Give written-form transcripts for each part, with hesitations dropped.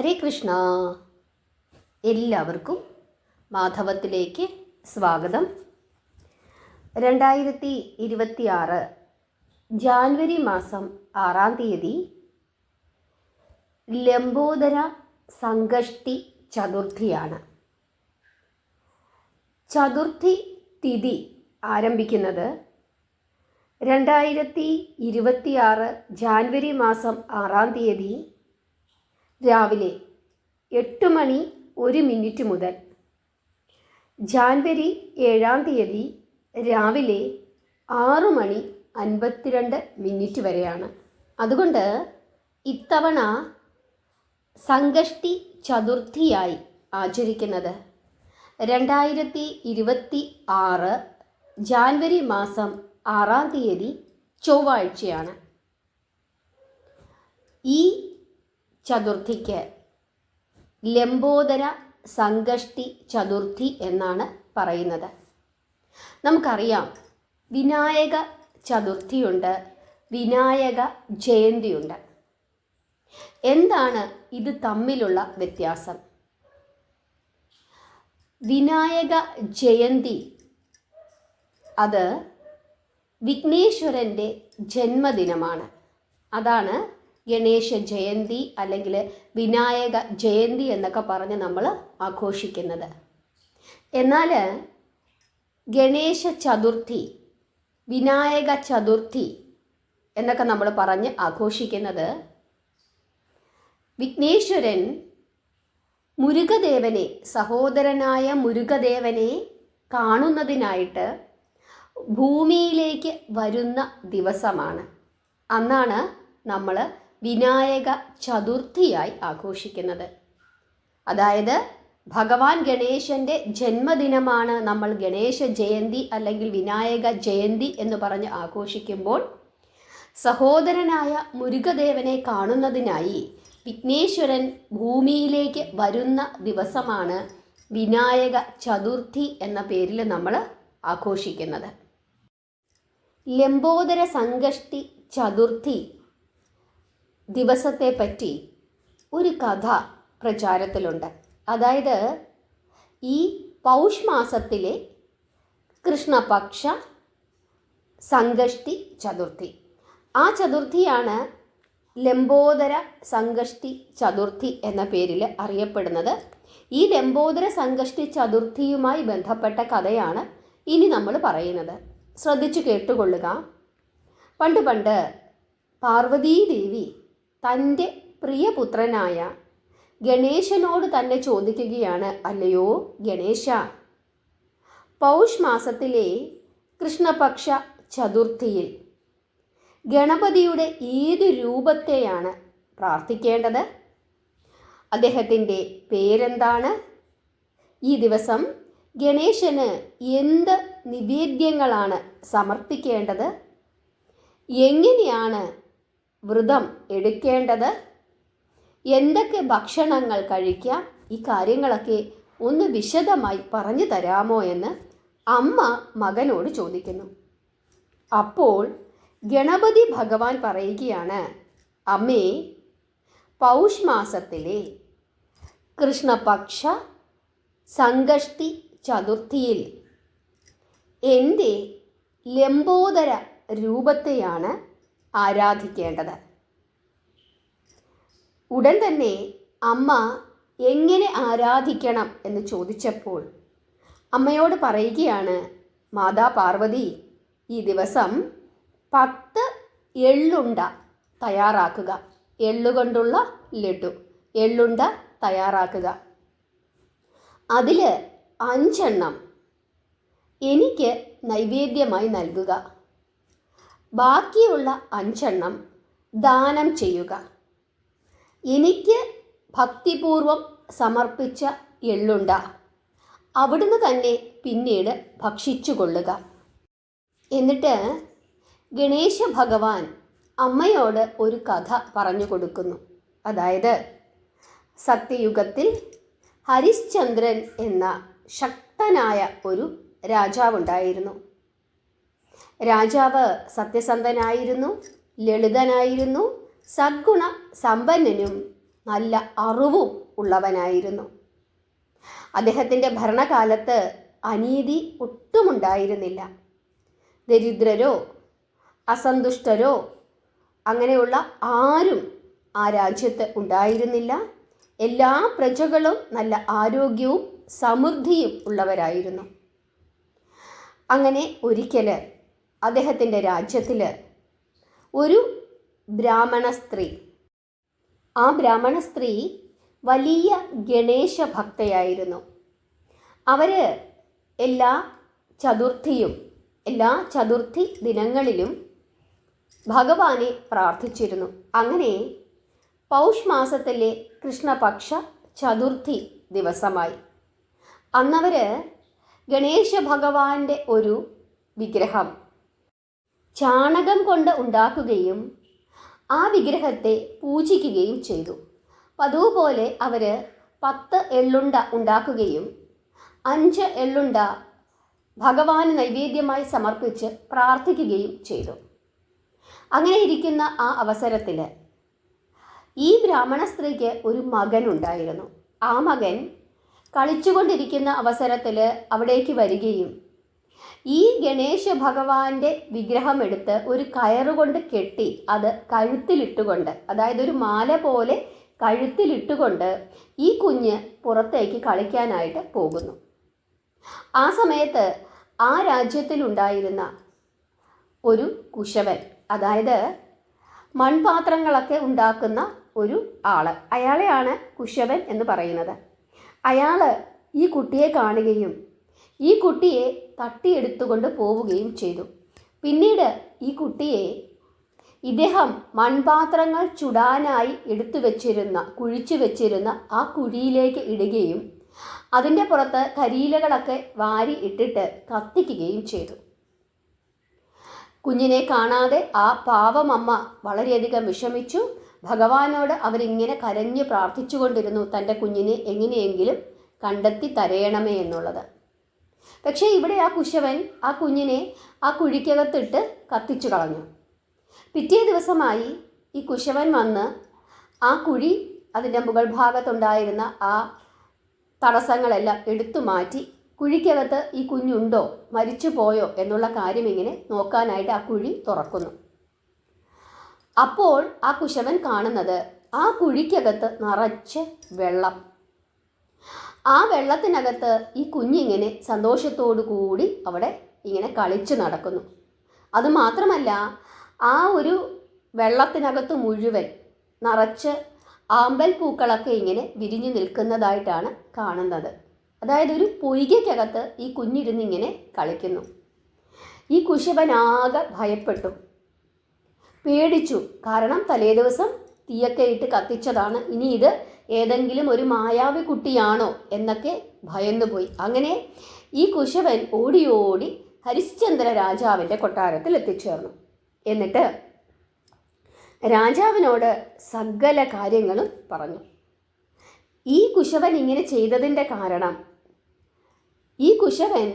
ഹരേ കൃഷ്ണ. എല്ലാവർക്കും മാധവത്തിലേക്ക് സ്വാഗതം. 2026 ജാനുവരി മാസം 6-ാം തീയതി ലംബോദര സംകഷ്ടി ചതുർത്ഥിയാണ്. ചതുർത്ഥി തിഥി ആരംഭിക്കുന്നത് 2026 ജാനുവരി മാസം 6-ാം തീയതി രാവിലെ 8:01 മുതൽ ജാനുവരി 7-ാം തീയതി രാവിലെ 6:52 വരെയാണ്. അതുകൊണ്ട് ഇത്തവണ സംകഷ്ടി ചതുർത്ഥിയായി ആചരിക്കുന്നത് 2026 ജാനുവരി മാസം 6-ാം തീയതി ചൊവ്വാഴ്ചയാണ്. ഈ ചതുർത്ഥിക്ക് ലംബോദര സംകഷ്ടി ചതുർത്ഥി എന്നാണ് പറയുന്നത്. നമുക്കറിയാം, വിനായക ചതുർത്ഥിയുണ്ട്, വിനായക ജയന്തിയുണ്ട്. എന്താണ് ഇത് തമ്മിലുള്ള വ്യത്യാസം? വിനായക ജയന്തി അത് വിഘ്നേശ്വരൻ്റെ ജന്മദിനമാണ്. അതാണ് ഗണേശ ജയന്തി അല്ലെങ്കിൽ വിനായക ജയന്തി എന്നൊക്കെ പറഞ്ഞ് നമ്മൾ ആഘോഷിക്കുന്നത്. എന്നാൽ ഗണേശ ചതുർത്ഥി, വിനായക ചതുർത്ഥി എന്നൊക്കെ നമ്മൾ പറഞ്ഞ് ആഘോഷിക്കുന്നത് വിഘ്നേശ്വരൻ മുരുകദേവനെ, സഹോദരനായ മുരുകദേവനെ കാണുന്നതിനായിട്ട് ഭൂമിയിലേക്ക് വരുന്ന ദിവസമാണ്. അന്നാണ് നമ്മൾ വിനായക ചതുർത്ഥിയായി ആഘോഷിക്കുന്നത്. അതായത് ഭഗവാൻ ഗണേശൻ്റെ ജന്മദിനമാണ് നമ്മൾ ഗണേശ ജയന്തി അല്ലെങ്കിൽ വിനായക ജയന്തി എന്ന് പറഞ്ഞ് ആഘോഷിക്കുമ്പോൾ, സഹോദരനായ മുരുകദേവനെ കാണുന്നതിനായി വിഘ്നേശ്വരൻ ഭൂമിയിലേക്ക് വരുന്ന ദിവസമാണ് വിനായക ചതുർത്ഥി എന്ന പേരിൽ നമ്മൾ ആഘോഷിക്കുന്നത്. ലംബോദര സംകഷ്ടി ചതുർത്ഥി ദിവസത്തെ പറ്റി ഒരു കഥ പ്രചാരത്തിലുണ്ട്. അതായത് ഈ പൗഷ് മാസത്തിലെ കൃഷ്ണപക്ഷ സംകഷ്ടി ചതുർത്ഥി, ആ ചതുർത്ഥിയാണ് ലംബോദര സംകഷ്ടി ചതുർത്ഥി എന്ന പേരിൽ അറിയപ്പെടുന്നത്. ഈ ലംബോദര സംകഷ്ടി ചതുർത്ഥിയുമായി ബന്ധപ്പെട്ട കഥയാണ് ഇനി നമ്മൾ പറയുന്നത്. ശ്രദ്ധിച്ചു കേട്ടുകൊള്ളുക. പണ്ട് പാർവതീദേവി തൻ്റെ പ്രിയപുത്രനായ ഗണേശനോട് തന്നെ ചോദിക്കുകയാണ്, അല്ലയോ ഗണേശ, പൗഷ് മാസത്തിലെ കൃഷ്ണപക്ഷ ചതുർത്ഥിയിൽ ഗണപതിയുടെ ഏതു രൂപത്തെയാണ് പ്രാർത്ഥിക്കേണ്ടത്? അദ്ദേഹത്തിൻ്റെ പേരെന്താണ്? ഈ ദിവസം ഗണേശന് എന്ത് നിവേദ്യങ്ങളാണ് സമർപ്പിക്കേണ്ടത്? എങ്ങനെയാണ് വ്രതം എടുക്കേണ്ടത്? എന്തൊക്കെ ഭക്ഷണങ്ങൾ കഴിക്കാം? ഈ കാര്യങ്ങളൊക്കെ ഒന്ന് വിശദമായി പറഞ്ഞു തരാമോ എന്ന് അമ്മ മകനോട് ചോദിക്കുന്നു. അപ്പോൾ ഗണപതി ഭഗവാൻ പറയുകയാണ്, അമ്മേ, പൗഷ് മാസത്തിലെ കൃഷ്ണപക്ഷ സംകഷ്ടി ചതുർത്ഥിയിൽ എൻ്റെ ലംബോദര രൂപത്തെയാണ് ആരാധിക്കേണ്ടത്. ഉടൻ തന്നെ അമ്മ എങ്ങനെ ആരാധിക്കണം എന്ന് ചോദിച്ചപ്പോൾ അമ്മയോട് പറയുകയാണ്, മാതാ പാർവതി, ഈ ദിവസം 10 എള്ളുണ്ട തയ്യാറാക്കുക. എള്ളുകൊണ്ടുള്ള ലഡു, എള്ളുണ്ട തയ്യാറാക്കുക. അതിൽ 5 എനിക്ക് നൈവേദ്യമായി നൽകുക. ബാക്കിയുള്ള 5 ദാനം ചെയ്യുക. എനിക്ക് ഭക്തിപൂർവം സമർപ്പിച്ച എള്ളുണ്ട അവിടുന്ന് തന്നെ പിന്നീട് ഭക്ഷിച്ചു കൊള്ളുക. എന്നിട്ട് ഗണേശ ഭഗവാൻ അമ്മയോട് ഒരു കഥ പറഞ്ഞു കൊടുക്കുന്നു. അതായത് സത്യയുഗത്തിൽ ഹരിശ്ചന്ദ്രൻ എന്ന ശക്തനായ ഒരു രാജാവുണ്ടായിരുന്നു. രാജാവ് സത്യസന്ധനായിരുന്നു, ലളിതനായിരുന്നു, സദ്ഗുണ സമ്പന്നനും നല്ല അറിവും ഉള്ളവനായിരുന്നു. അദ്ദേഹത്തിൻ്റെ ഭരണകാലത്ത് അനീതി ഒട്ടുമുണ്ടായിരുന്നില്ല. ദരിദ്രരോ അസന്തുഷ്ടരോ അങ്ങനെയുള്ള ആരും ആ രാജ്യത്ത് ഉണ്ടായിരുന്നില്ല. എല്ലാ പ്രജകളും നല്ല ആരോഗ്യവും സമൃദ്ധിയും ഉള്ളവരായിരുന്നു. അങ്ങനെ ഒരിക്കൽ അദ്ദേഹത്തിൻ്റെ രാജ്യത്തിൽ ഒരു ബ്രാഹ്മണ സ്ത്രീ, ആ ബ്രാഹ്മണ സ്ത്രീ വലിയ ഗണേശ ഭക്തയായിരുന്നു. അവർ എല്ലാ ചതുർത്ഥി ദിനങ്ങളിലും ഭഗവാനെ പ്രാർത്ഥിച്ചിരുന്നു. അങ്ങനെ പൗഷ് മാസത്തിലെ കൃഷ്ണപക്ഷ ചതുർത്ഥി ദിവസമായി അന്നവർ ഗണേശ ഭഗവാന്റെ ഒരു വിഗ്രഹം ചാണകം കൊണ്ട് ഉണ്ടാക്കുകയും ആ വിഗ്രഹത്തെ പൂജിക്കുകയും ചെയ്തു. പതിവുപോലെ അവർ 10 എള്ളുണ്ട ഉണ്ടാക്കുകയും 5 എള്ളുണ്ട ഭഗവാന് നൈവേദ്യമായി സമർപ്പിച്ച് പ്രാർത്ഥിക്കുകയും ചെയ്തു. അങ്ങനെ ഇരിക്കുന്ന ആ അവസരത്തിൽ ഈ ബ്രാഹ്മണ സ്ത്രീക്ക് ഒരു മകൻ ഉണ്ടായിരുന്നു. ആ മകൻ കളിച്ചുകൊണ്ടിരിക്കുന്ന അവസരത്തിൽ അവിടേക്ക് വരികയും ഈ ഗണേശ ഭഗവാന്റെ വിഗ്രഹം എടുത്ത് ഒരു കയറുകൊണ്ട് കെട്ടി അത് കഴുത്തിലിട്ടുകൊണ്ട്, അതായത് ഒരു മാല പോലെ കഴുത്തിലിട്ടുകൊണ്ട് ഈ കുഞ്ഞ് പുറത്തേക്ക് കളിക്കാനായിട്ട് പോകുന്നു. ആ സമയത്ത് ആ രാജ്യത്തിലുണ്ടായിരുന്ന ഒരു കുശവൻ, അതായത് മൺപാത്രങ്ങളൊക്കെ ഉണ്ടാക്കുന്ന ഒരു ആള്, അയാളെയാണ് കുശവൻ എന്ന് പറയുന്നത്. അയാൾ ഈ കുട്ടിയെ കാണുകയും ഈ കുട്ടിയെ തട്ടിയെടുത്തുകൊണ്ട് പോവുകയും ചെയ്തു. പിന്നീട് ഈ കുട്ടിയെ ഇദ്ദേഹം മൺപാത്രങ്ങൾ ചുടാനായി കുഴിച്ചു വെച്ചിരുന്ന ആ കുഴിയിലേക്ക് ഇടുകയും അതിൻ്റെ പുറത്ത് കരിയിലകളൊക്കെ വാരി ഇട്ടിട്ട് കത്തിക്കുകയും ചെയ്തു. കുഞ്ഞിനെ കാണാതെ ആ പാവമമ്മ വളരെയധികം വിഷമിച്ചു. ഭഗവാനോട് അവരിങ്ങനെ കരഞ്ഞ് പ്രാർത്ഥിച്ചു കൊണ്ടിരുന്നു, തൻ്റെ കുഞ്ഞിനെ എങ്ങനെയെങ്കിലും കണ്ടെത്തി തരയണമേ എന്നുള്ളത്. പക്ഷേ ഇവിടെ ആ കുശവൻ ആ കുഞ്ഞിനെ ആ കുഴിക്കകത്തിട്ട് കത്തിച്ചു കളഞ്ഞു. പിറ്റേ ദിവസമായി ഈ കുശവൻ വന്ന് ആ കുഴി, അതിൻ്റെ മുകൾ ഭാഗത്തുണ്ടായിരുന്ന ആ തടസ്സങ്ങളെല്ലാം എടുത്തു മാറ്റി കുഴിക്കകത്ത് ഈ കുഞ്ഞുണ്ടോ, മരിച്ചു പോയോ എന്നുള്ള കാര്യം ഇങ്ങനെ നോക്കാനായിട്ട് ആ കുഴി തുറക്കുന്നു. അപ്പോൾ ആ കുശവൻ കാണുന്നത് ആ കുഴിക്കകത്ത് നിറച്ച് വെള്ളം. ആ വെള്ളത്തിനകത്ത് ഈ കുഞ്ഞിങ്ങനെ സന്തോഷത്തോടു കൂടി അവിടെ ഇങ്ങനെ കളിച്ച് നടക്കുന്നു. അതുമാത്രമല്ല, ആ ഒരു വെള്ളത്തിനകത്ത് മുഴുവൻ നിറച്ച് ആമ്പൽ പൂക്കളൊക്കെ ഇങ്ങനെ വിരിഞ്ഞു നിൽക്കുന്നതായിട്ടാണ് കാണുന്നത്. അതായത് ഒരു പൊയ്കയ്ക്കകത്ത് ഈ കുഞ്ഞിരുന്നിങ്ങനെ കളിക്കുന്നു. ഈ കുശവനാകെ ഭയപ്പെട്ടു, പേടിച്ചു. കാരണം തലേദിവസം തീയൊക്കെ ഇട്ട് കത്തിച്ചതാണ്, ഇനി ഇത് ഏതെങ്കിലും ഒരു മായാവി കുട്ടിയാണോ എന്നൊക്കെ ഭയന്നുപോയി. അങ്ങനെ ഈ കുശവൻ ഓടി ഓടി ഹരിശ്ചന്ദ്ര രാജാവിൻ്റെ കൊട്ടാരത്തിൽ എത്തിച്ചേർന്നു. എന്നിട്ട് രാജാവിനോട് സകല കാര്യങ്ങളും പറഞ്ഞു. ഈ കുശവൻ ഇങ്ങനെ ചെയ്തതിൻ്റെ കാരണം, ഈ കുശവൻ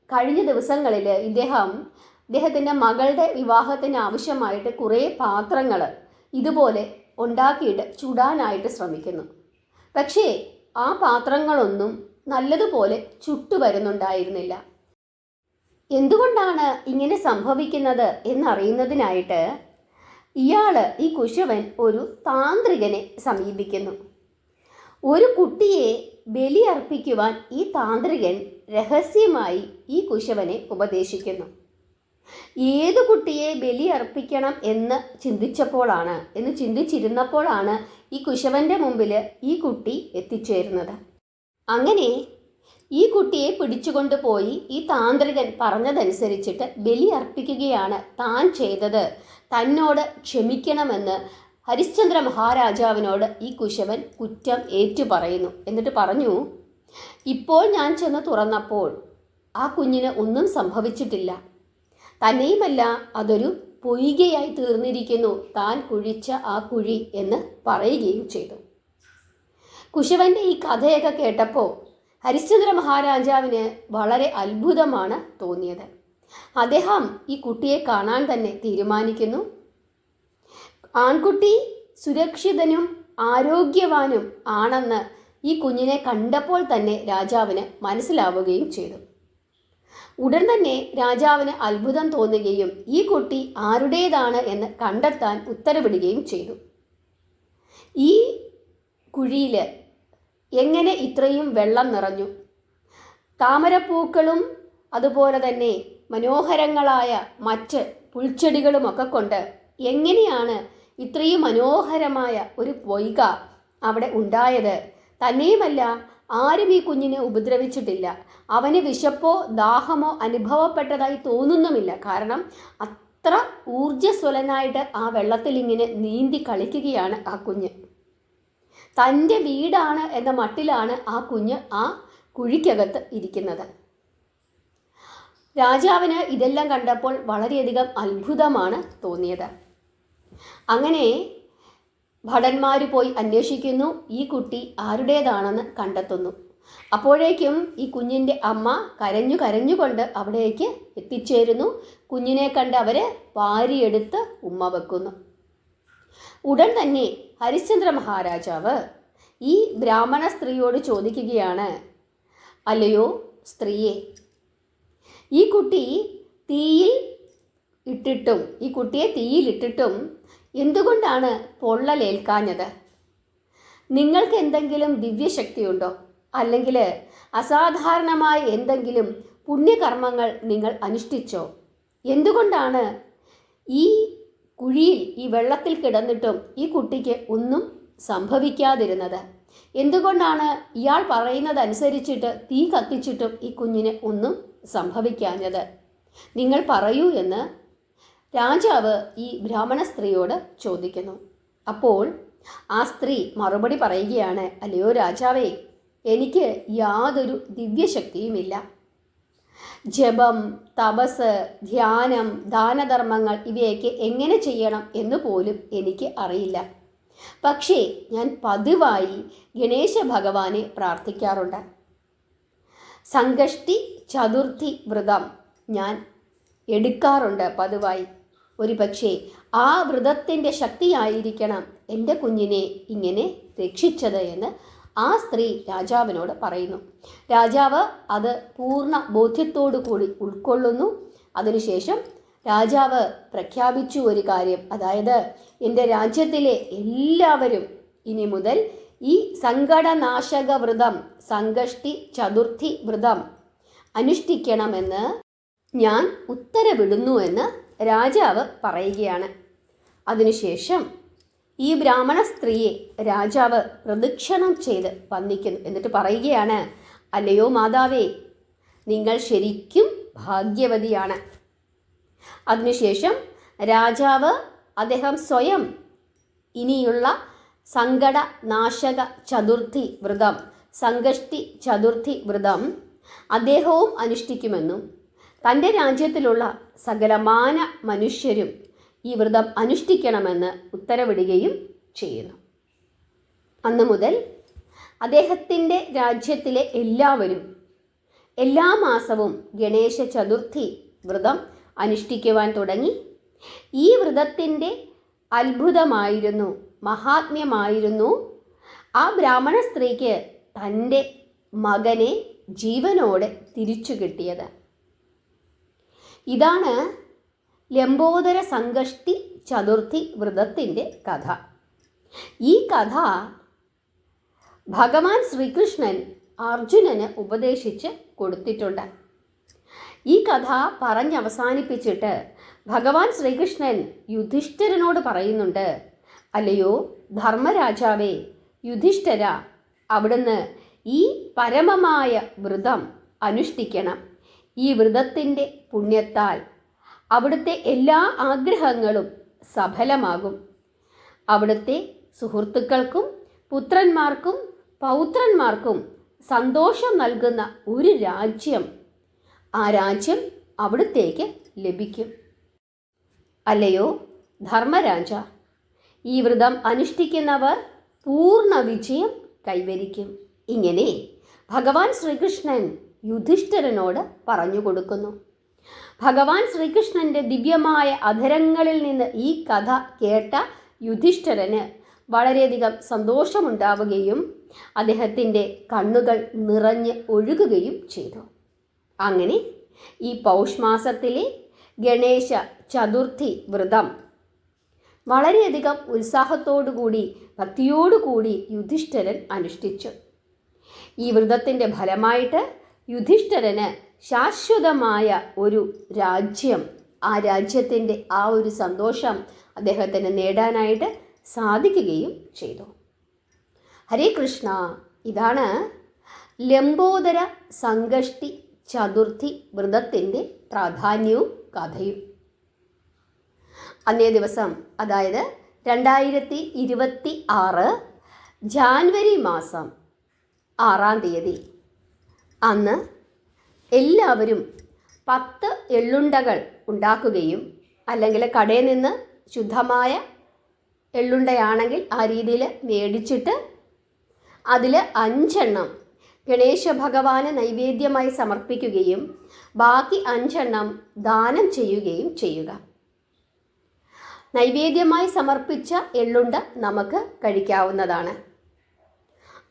കഴിഞ്ഞ ദിവസങ്ങളിൽ ഇദ്ദേഹത്തിൻ്റെ മകളുടെ വിവാഹത്തിന് ആവശ്യമായിട്ട് കുറേ പാത്രങ്ങൾ ഇതുപോലെ ഉണ്ടാക്കിയിട്ട് ചുടാനായിട്ട് ശ്രമിക്കുന്നു. പക്ഷേ ആ പാത്രങ്ങളൊന്നും നല്ലതുപോലെ ചുട്ടു വരുന്നുണ്ടായിരുന്നില്ല. എന്തുകൊണ്ടാണ് ഇങ്ങനെ സംഭവിക്കുന്നത് എന്നറിയുന്നതിനായിട്ട് ഈ കുശവൻ ഒരു താന്ത്രികനെ സമീപിക്കുന്നു. ഒരു കുട്ടിയെ ബലിയർപ്പിക്കുവാൻ ഈ താന്ത്രികൻ രഹസ്യമായി ഈ കുശവനെ ഉപദേശിക്കുന്നു. ഏതു കുട്ടിയെ ബലിയർപ്പിക്കണം എന്ന് ചിന്തിച്ചിരുന്നപ്പോഴാണ് ഈ കുശവൻ്റെ മുമ്പിൽ ഈ കുട്ടി എത്തിച്ചേരുന്നത്. അങ്ങനെ ഈ കുട്ടിയെ പിടിച്ചുകൊണ്ട് പോയി ഈ താന്ത്രികൻ പറഞ്ഞതനുസരിച്ചിട്ട് ബലിയർപ്പിക്കുകയാണ് താൻ ചെയ്തത്, തന്നോട് ക്ഷമിക്കണമെന്ന് ഹരിശ്ചന്ദ്ര മഹാരാജാവിനോട് ഈ കുശവൻ കുറ്റം ഏറ്റുപറയുന്നു. എന്നിട്ട് പറഞ്ഞു, ഇപ്പോൾ ഞാൻ ചെന്ന് തുറന്നപ്പോൾ ആ കുഞ്ഞിന് ഒന്നും സംഭവിച്ചിട്ടില്ല, തന്നെയുമല്ല അതൊരു പൊയ്കയായി തീർന്നിരിക്കുന്നു താൻ കുഴിച്ച ആ കുഴി എന്ന് പറയുകയും ചെയ്തു. കുശവൻ്റെ ഈ കഥയൊക്കെ കേട്ടപ്പോൾ ഹരിശ്ചന്ദ്ര മഹാരാജാവിന് വളരെ അത്ഭുതമാണ് തോന്നിയത്. അദ്ദേഹം ഈ കുട്ടിയെ കാണാൻ തന്നെ തീരുമാനിക്കുന്നു. ആൺകുട്ടി സുരക്ഷിതനും ആരോഗ്യവാനും ആണെന്ന് ഈ കുഞ്ഞിനെ കണ്ടപ്പോൾ തന്നെ രാജാവിന് മനസ്സിലാവുകയും ചെയ്തു. ഉടൻ തന്നെ രാജാവിന് അത്ഭുതം തോന്നുകയും ഈ കുട്ടി ആരുടേതാണ് എന്ന് കണ്ടെത്താൻ ഉത്തരവിടുകയും ചെയ്തു. ഈ കുഴിയിൽ എങ്ങനെ ഇത്രയും വെള്ളം നിറഞ്ഞു? താമരപ്പൂക്കളും അതുപോലെ തന്നെ മനോഹരങ്ങളായ മറ്റ് പുൽച്ചെടികളുമൊക്കെ കൊണ്ട് എങ്ങനെയാണ് ഇത്രയും മനോഹരമായ ഒരു പൊയ്ക അവിടെ ഉണ്ടായത്? തന്നെയുമല്ല, ആരും ഈ കുഞ്ഞിനെ ഉപദ്രവിച്ചിട്ടില്ല. അവന് വിശപ്പോ ദാഹമോ അനുഭവപ്പെട്ടതായി തോന്നുന്നുമില്ല. കാരണം അത്ര ഊർജ്ജസ്വലനായിട്ട് ആ വെള്ളത്തിൽ ഇങ്ങനെ നീന്തി കളിക്കുകയാണ് ആ കുഞ്ഞ്. തൻ്റെ വീടാണ് എന്ന മട്ടിലാണ് ആ കുഞ്ഞ് ആ കുഴിക്കകത്ത് ഇരിക്കുന്നത്. രാജാവിന് ഇതെല്ലാം കണ്ടപ്പോൾ വളരെയധികം അത്ഭുതമാണ് തോന്നിയത്. അങ്ങനെ ഭടന്മാർ പോയി അന്വേഷിക്കുന്നു, ഈ കുട്ടി ആരുടേതാണെന്ന് കണ്ടെത്തുന്നു. അപ്പോഴേക്കും ഈ കുഞ്ഞിൻ്റെ അമ്മ കരഞ്ഞുകൊണ്ട് അവിടേക്ക് എത്തിച്ചേരുന്നു. കുഞ്ഞിനെ കണ്ട് അവർ വാരിയെടുത്ത് ഉമ്മ വെക്കുന്നു. ഉടൻ തന്നെ ഹരിശ്ചന്ദ്ര മഹാരാജാവ് ഈ ബ്രാഹ്മണ സ്ത്രീയോട് ചോദിക്കുകയാണ്, അല്ലയോ സ്ത്രീയെ, ഈ കുട്ടിയെ തീയിലിട്ടിട്ടും എന്തുകൊണ്ടാണ് പൊള്ളലേൽക്കാഞ്ഞത്? നിങ്ങൾക്ക് എന്തെങ്കിലും ദിവ്യശക്തിയുണ്ടോ? അല്ലെങ്കിൽ അസാധാരണമായ എന്തെങ്കിലും പുണ്യകർമ്മങ്ങൾ നിങ്ങൾ അനുഷ്ഠിച്ചോ? എന്തുകൊണ്ടാണ് ഈ കുഴിയിൽ ഈ വെള്ളത്തിൽ കിടന്നിട്ടും ഈ കുട്ടിക്ക് ഒന്നും സംഭവിക്കാതിരുന്നത്? എന്തുകൊണ്ടാണ് ഇയാൾ പറയുന്നതനുസരിച്ചിട്ട് തീ കത്തിച്ചിട്ടും ഈ കുഞ്ഞിന് ഒന്നും സംഭവിക്കാഞ്ഞത്? നിങ്ങൾ പറയൂ എന്ന് രാജാവ് ഈ ബ്രാഹ്മണ സ്ത്രീയോട് ചോദിക്കുന്നു. അപ്പോൾ ആ സ്ത്രീ മറുപടി പറയുകയാണ്, അല്ലയോ രാജാവേ, എനിക്ക് യാതൊരു ദിവ്യശക്തിയുമില്ല. ജപം, തപസ്, ധ്യാനം, ദാനധർമ്മങ്ങൾ ഇവയൊക്കെ എങ്ങനെ ചെയ്യണം എന്ന് പോലും എനിക്ക് അറിയില്ല. പക്ഷേ ഞാൻ പതിവായി ഗണേശ ഭഗവാനെ പ്രാർത്ഥിക്കാറുണ്ട്. സംകഷ്ടി ചതുർത്ഥി വ്രതം ഞാൻ എടുക്കാറുണ്ട് പതിവായി. ഒരു പക്ഷേ ആ വ്രതത്തിൻ്റെ ശക്തിയായിരിക്കണം എൻ്റെ കുഞ്ഞിനെ ഇങ്ങനെ രക്ഷിച്ചത് എന്ന് ആ സ്ത്രീ രാജാവിനോട് പറയുന്നു. രാജാവ് അത് പൂർണ്ണ ബോധ്യത്തോടു കൂടി ഉൾക്കൊള്ളുന്നു. അതിനുശേഷം രാജാവ് പ്രഖ്യാപിച്ചു ഒരു കാര്യം, അതായത് എൻ്റെ രാജ്യത്തിലെ എല്ലാവരും ഇനി മുതൽ ഈ സങ്കടനാശക വ്രതം, സംകഷ്ടി ചതുർത്ഥി വ്രതം അനുഷ്ഠിക്കണമെന്ന് ഞാൻ ഉത്തരവിടുന്നു എന്ന് രാജാവ് പറയുകയാണ്. അതിനുശേഷം ഈ ബ്രാഹ്മണ സ്ത്രീയെ രാജാവ് പ്രദക്ഷിണം ചെയ്ത് വന്ദിക്കുന്നു. എന്നിട്ട് പറയുകയാണ്, അല്ലയോ മാതാവേ, നിങ്ങൾ ശരിക്കും ഭാഗ്യവതിയാണ്. അതിനുശേഷം രാജാവ് അദ്ദേഹം സ്വയം ഇനിയുള്ള സങ്കട നാശക ചതുർത്ഥി വ്രതം, സംകഷ്ടി ചതുർത്ഥി വ്രതം അദ്ദേഹവും അനുഷ്ഠിക്കുമെന്നും തൻ്റെ രാജ്യത്തിലുള്ള സകലമാന മനുഷ്യരും ഈ വ്രതം അനുഷ്ഠിക്കണമെന്ന് ഉത്തരവിടുകയും ചെയ്യുന്നു. അന്നു മുതൽ അദ്ദേഹത്തിൻ്റെ രാജ്യത്തിലെ എല്ലാവരും എല്ലാ മാസവും ഗണേശ ചതുർത്ഥി വ്രതം അനുഷ്ഠിക്കുവാൻ തുടങ്ങി. ഈ വ്രതത്തിൻ്റെ അത്ഭുതമായിരുന്നു, മഹാത്മ്യമായിരുന്നു ആ ബ്രാഹ്മണ സ്ത്രീക്ക് തൻ്റെ മകനെ ജീവനോടെ തിരിച്ചു കിട്ടിയത്. ഇതാണ് ലംബോദര സംകഷ്ടി ചതുർത്ഥി വ്രതത്തിൻ്റെ കഥ. ഈ കഥ ഭഗവാൻ ശ്രീകൃഷ്ണൻ അർജുനന് ഉപദേശിച്ച് കൊടുത്തിട്ടുണ്ട്. ഈ കഥ പറഞ്ഞവസാനിപ്പിച്ചിട്ട് ഭഗവാൻ ശ്രീകൃഷ്ണൻ യുധിഷ്ഠിരനോട് പറയുന്നുണ്ട്, അല്ലയോ ധർമ്മരാജാവേ യുധിഷ്ഠിര, അവിടുന്ന് ഈ പരമമായ വ്രതം അനുഷ്ഠിക്കണം. ഈ വ്രതത്തിൻ്റെ പുണ്യത്താൽ അവിടുത്തെ എല്ലാ ആഗ്രഹങ്ങളും സഫലമാകും. അവിടുത്തെ സുഹൃത്തുക്കൾക്കും പുത്രന്മാർക്കും പൗത്രന്മാർക്കും സന്തോഷം നൽകുന്ന ഒരു രാജ്യം, ആ രാജ്യം അവിടുത്തേക്ക് ലഭിക്കും. അല്ലയോ ധർമ്മരാജ, ഈ വ്രതം അനുഷ്ഠിക്കുന്നവർ പൂർണ്ണ വിജയം കൈവരിക്കും. ഇങ്ങനെ ഭഗവാൻ ശ്രീകൃഷ്ണൻ യുധിഷ്ഠിരനോട് പറഞ്ഞു കൊടുക്കുന്നു. ഭഗവാൻ ശ്രീകൃഷ്ണൻ്റെ ദിവ്യമായ അധരങ്ങളിൽ നിന്ന് ഈ കഥ കേട്ട യുധിഷ്ഠിരന് വളരെയധികം സന്തോഷമുണ്ടാവുകയും അദ്ദേഹത്തിൻ്റെ കണ്ണുകൾ നിറഞ്ഞ് ഒഴുകുകയും ചെയ്തു. അങ്ങനെ ഈ പൗഷ്മാസത്തിലെ ഗണേശ ചതുർത്ഥി വ്രതം വളരെയധികം ഉത്സാഹത്തോടുകൂടി ഭക്തിയോടുകൂടി യുധിഷ്ഠിരൻ അനുഷ്ഠിച്ചു. ഈ വ്രതത്തിൻ്റെ ഫലമായിട്ട് യുധിഷ്ഠിരന് ശാശ്വതമായ ഒരു രാജ്യം, ആ രാജ്യത്തിൻ്റെ ആ ഒരു സന്തോഷം അദ്ദേഹത്തിന് നേടാനായിട്ട് സാധിക്കുകയും ചെയ്തു. ഹരേ കൃഷ്ണ. ഇതാണ് ലംബോദര സംഗഷ്ടി ചതുർത്ഥി വ്രതത്തിൻ്റെ പ്രാധാന്യവും കഥയും. അന്നേ ദിവസം, അതായത് 2026 ജാനുവരി മാസം 6-ാം തീയതി, അന്ന് എല്ലാവരും 10 എള്ളുണ്ടകൾ ഉണ്ടാക്കുകയും, അല്ലെങ്കിൽ കടയിൽ നിന്ന് ശുദ്ധമായ എള്ളുണ്ടയാണെങ്കിൽ ആ രീതിയിൽ മേടിച്ചിട്ട് അതിൽ 5 എണ്ണം ഗണേശ ഭഗവാന് നൈവേദ്യമായി സമർപ്പിക്കുകയും ബാക്കി 5 എണ്ണം ദാനം ചെയ്യുകയും ചെയ്യുക. നൈവേദ്യമായി സമർപ്പിച്ച എള്ളുണ്ട നമുക്ക് കഴിക്കാവുന്നതാണ്.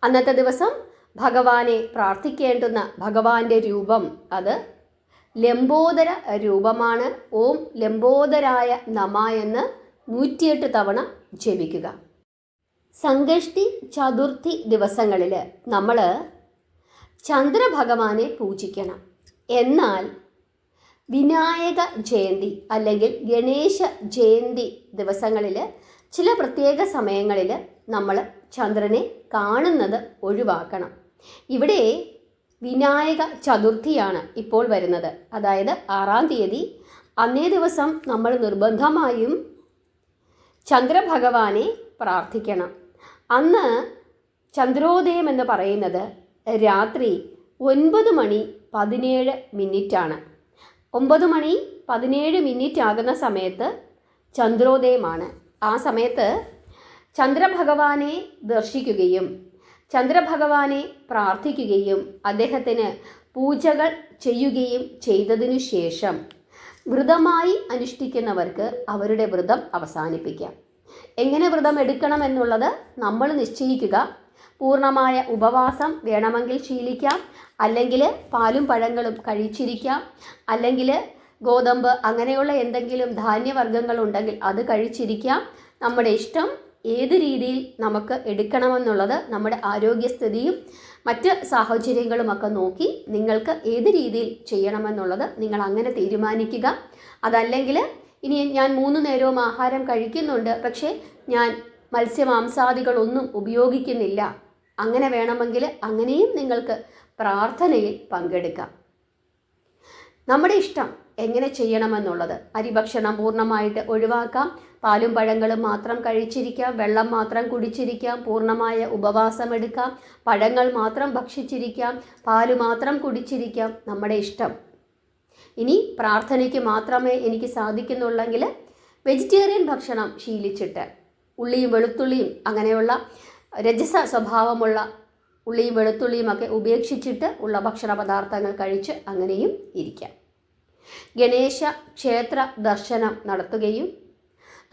അന്നത്തെ ദിവസം ഭഗവാനെ പ്രാർത്ഥിക്കേണ്ടുന്ന ഭഗവാന്റെ രൂപം അത് ലംബോദര രൂപമാണ്. ഓം ലംബോദരായ നമ എന്ന് 108 തവണ ജപിക്കുക. സംഗഷ്ടി ചതുർത്ഥി ദിവസങ്ങളിൽ നമ്മൾ ചന്ദ്രഭഗവാനെ പൂജിക്കണം. എന്നാൽ വിനായക ജയന്തി അല്ലെങ്കിൽ ഗണേശ ജയന്തി ദിവസങ്ങളിൽ ചില പ്രത്യേക സമയങ്ങളിൽ നമ്മൾ ചന്ദ്രനെ കാണുന്നത് ഒഴിവാക്കണം. ഇവിടെ വിനായക ചതുർത്ഥിയാണ് ഇപ്പോൾ വരുന്നത്, അതായത് 6-ാം തീയതി. അന്നേ ദിവസം നമ്മൾ നിർബന്ധമായും ചന്ദ്രഭഗവാനെ പ്രാർത്ഥിക്കണം. അന്ന് ചന്ദ്രോദയം എന്ന് പറയുന്നത് രാത്രി 9:17 9:17 ആകുന്ന സമയത്ത് ചന്ദ്രോദയമാണ്. ആ സമയത്ത് ചന്ദ്രഭഗവാനെ ദർശിക്കുകയും ചന്ദ്രഭഗവാനെ പ്രാർത്ഥിക്കുകയും അദ്ദേഹത്തിന് പൂജകൾ ചെയ്യുകയും ചെയ്തതിനു ശേഷം വ്രതമായി അനുഷ്ഠിക്കുന്നവർക്ക് അവരുടെ വ്രതം അവസാനിപ്പിക്കാം. എങ്ങനെ വ്രതം എടുക്കണമെന്നുള്ളത് നമ്മൾ നിശ്ചയിക്കുക. പൂർണ്ണമായ ഉപവാസം വേണമെങ്കിൽ ശീലിക്കാം, അല്ലെങ്കിൽ പാലും പഴങ്ങളും കഴിച്ചിരിക്കാം, അല്ലെങ്കിൽ ഗോതമ്പ് അങ്ങനെയുള്ള എന്തെങ്കിലും ധാന്യവർഗ്ഗങ്ങളുണ്ടെങ്കിൽ അത് കഴിച്ചിരിക്കാം. നമ്മുടെ ഇഷ്ടം ഏത് രീതിയിൽ നമുക്ക് എടുക്കണമെന്നുള്ളത് നമ്മുടെ ആരോഗ്യസ്ഥിതിയും മറ്റ് സാഹചര്യങ്ങളുമൊക്കെ നോക്കി നിങ്ങൾക്ക് ഏത് രീതിയിൽ ചെയ്യണമെന്നുള്ളത് നിങ്ങൾ അങ്ങനെ തീരുമാനിക്കുക. അതല്ലെങ്കിൽ ഇനി ഞാൻ 3 നേരവും ആഹാരം കഴിക്കുന്നുണ്ട്, പക്ഷേ ഞാൻ മത്സ്യമാംസാദികളൊന്നും ഉപയോഗിക്കുന്നില്ല, അങ്ങനെ വേണമെങ്കിൽ അങ്ങനെയും നിങ്ങൾക്ക് പ്രാർത്ഥനയിൽ പങ്കെടുക്കാം. നമ്മുടെ ഇഷ്ടം എങ്ങനെ ചെയ്യണമെന്നുള്ളത്. അരിഭക്ഷണം പൂർണ്ണമായിട്ട് ഒഴിവാക്കാം, പാലും പഴങ്ങളും മാത്രം കഴിച്ചിരിക്കാം, വെള്ളം മാത്രം കുടിച്ചിരിക്കാം, പൂർണ്ണമായ ഉപവാസം എടുക്കാം, പഴങ്ങൾ മാത്രം ഭക്ഷിച്ചിരിക്കാം, പാല് മാത്രം കുടിച്ചിരിക്കാം, നമ്മുടെ ഇഷ്ടം. ഇനി പ്രാർത്ഥനയ്ക്ക് മാത്രമേ എനിക്ക് സാധിക്കുന്നുള്ളെങ്കിൽ വെജിറ്റേറിയൻ ഭക്ഷണം ശീലിച്ചിട്ട് ഉള്ളിയും വെളുത്തുള്ളിയും അങ്ങനെയുള്ള രജസ സ്വഭാവമുള്ള ഉള്ളിയും വെളുത്തുള്ളിയുമൊക്കെ ഉപേക്ഷിച്ചിട്ട് ഉള്ള ഭക്ഷണ പദാർത്ഥങ്ങൾ കഴിച്ച് അങ്ങനെയും ഇരിക്കാം. ഗണേശ ക്ഷേത്ര ദർശനം നടത്തുകയും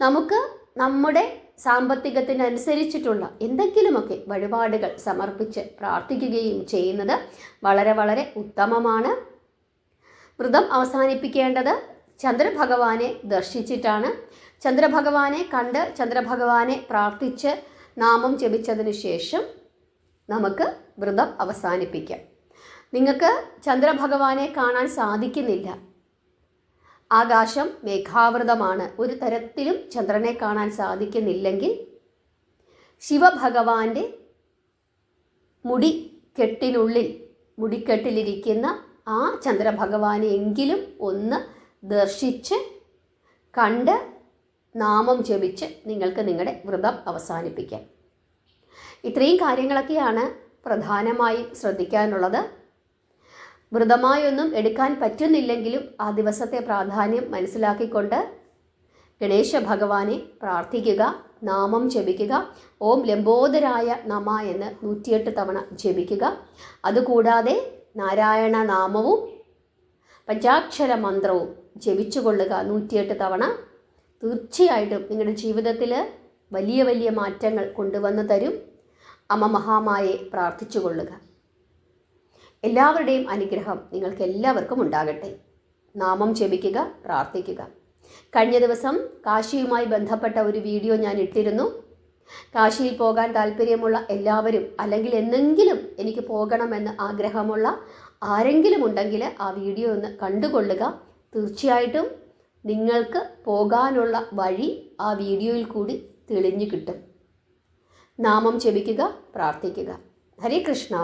നമുക്ക് നമ്മുടെ സാമ്പത്തികത്തിനനുസരിച്ചിട്ടുള്ള എന്തെങ്കിലുമൊക്കെ വഴിപാടുകൾ സമർപ്പിച്ച് പ്രാർത്ഥിക്കുകയും ചെയ്യുന്നത് വളരെ വളരെ ഉത്തമമാണ്. വ്രതം അവസാനിപ്പിക്കേണ്ടത് ചന്ദ്രഭഗവാനെ ദർശിച്ചിട്ടാണ്. ചന്ദ്രഭഗവാനെ കണ്ട് ചന്ദ്രഭഗവാനെ പ്രാർത്ഥിച്ച് നാമം ജപിച്ചതിന് ശേഷം നമുക്ക് വ്രതം അവസാനിപ്പിക്കാം. നിങ്ങൾക്ക് ചന്ദ്രഭഗവാനെ കാണാൻ സാധിക്കുന്നില്ല, ആകാശം മേഘാവൃതമാണ്, ഒരു തരത്തിലും ചന്ദ്രനെ കാണാൻ സാധിക്കുന്നില്ലെങ്കിൽ ശിവഭഗവാന്റെ മുടിക്കെട്ടിലിരിക്കുന്ന ആ ചന്ദ്രഭഗവാനെ എങ്കിലും ഒന്ന് ദർശിച്ച് കണ്ട് നാമം ജപിച്ച് നിങ്ങൾക്ക് നിങ്ങളുടെ വ്രതം അവസാനിപ്പിക്കാം. ഇത്രയും കാര്യങ്ങളൊക്കെയാണ് പ്രധാനമായും ശ്രദ്ധിക്കാനുള്ളത്. വ്രതമായൊന്നും എടുക്കാൻ പറ്റുന്നില്ലെങ്കിലും ആ ദിവസത്തെ പ്രാധാന്യം മനസ്സിലാക്കിക്കൊണ്ട് ഗണേശ ഭഗവാനെ പ്രാർത്ഥിക്കുക, നാമം ജപിക്കുക. ഓം ലംബോദരായ നമ എന്ന് 108 തവണ ജപിക്കുക. അതുകൂടാതെ നാരായണ നാമവും പഞ്ചാക്ഷര മന്ത്രവും ജപിച്ചുകൊള്ളുക 108 തവണ. തീർച്ചയായിട്ടും നിങ്ങളുടെ ജീവിതത്തിൽ വലിയ വലിയ മാറ്റങ്ങൾ കൊണ്ടുവന്നു തരും. അമ്മ മഹാമായെ പ്രാർത്ഥിച്ചു കൊള്ളുക. എല്ലാവരുടെയും അനുഗ്രഹം നിങ്ങൾക്ക് എല്ലാവർക്കും ഉണ്ടാകട്ടെ. നാമം ജപിക്കുക, പ്രാർത്ഥിക്കുക. കഴിഞ്ഞ ദിവസം കാശിയുമായി ബന്ധപ്പെട്ട ഒരു വീഡിയോ ഞാൻ ഇട്ടിരുന്നു. കാശിയിൽ പോകാൻ താല്പര്യമുള്ള എല്ലാവരും, അല്ലെങ്കിൽ എന്നെങ്കിലും എനിക്ക് പോകണമെന്ന് ആഗ്രഹമുള്ള ആരെങ്കിലും ഉണ്ടെങ്കിൽ ആ വീഡിയോ ഒന്ന് കണ്ടുകൊള്ളുക. തീർച്ചയായിട്ടും നിങ്ങൾക്ക് പോകാനുള്ള വഴി ആ വീഡിയോയിൽ കൂടി തെളിഞ്ഞു കിട്ടും. നാമം ജപിക്കുക, പ്രാർത്ഥിക്കുക. ഹരേ കൃഷ്ണ.